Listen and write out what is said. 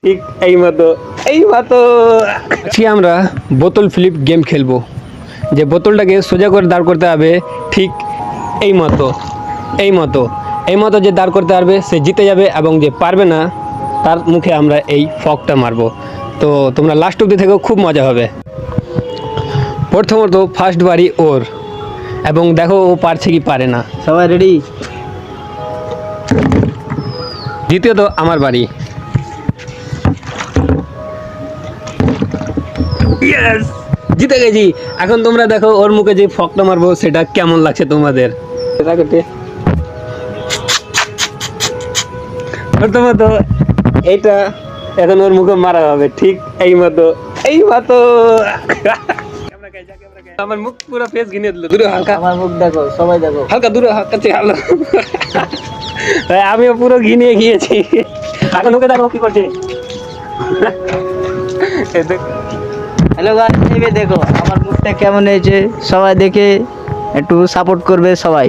ঠিক এই মতো আজকে আমরা বোতল ফ্লিপ গেম খেলবো। যে বোতলটাকে সোজা করে দাঁড় করতে হবে ঠিক এই মতো যে দাঁড় করতে পারবে সে জিতে যাবে, এবং যে পারবে না তার মুখে আমরা এই ফকটা মারবো। তো তোমরা লাস্ট অবধি থেকেও, খুব মজা হবে। প্রথমত ফার্স্ট বারি ওর, এবং দেখো ও পারছে কি পারে না। সবাই রেডি? দ্বিতীয়ত আমার বাড়ি। ইয়েস, জিতে গেছি। এখন তোমরা দেখো ওর মুখে যে ফকটা মারবো সেটা কেমন লাগছে তোমাদের। প্রথমত এইটা এখন ওর মুখে মারা হবে ঠিক এই মতো। আমার মুখ পুরো ফেস ঘিনে দিল। দূরে হালকা, আমার মুখ দেখো, সবাই দেখো। হালকা দূরে কাছে হালকা। আমিও পুরো ঘিনিয়ে গিয়েছি। এখন ওকে দেখো কি করছে। হ্যালো গাইস, এই দেখো আমার মুখটা কেমন হয়েছে, সবাই দেখে একটু সাপোর্ট করবে সবাই।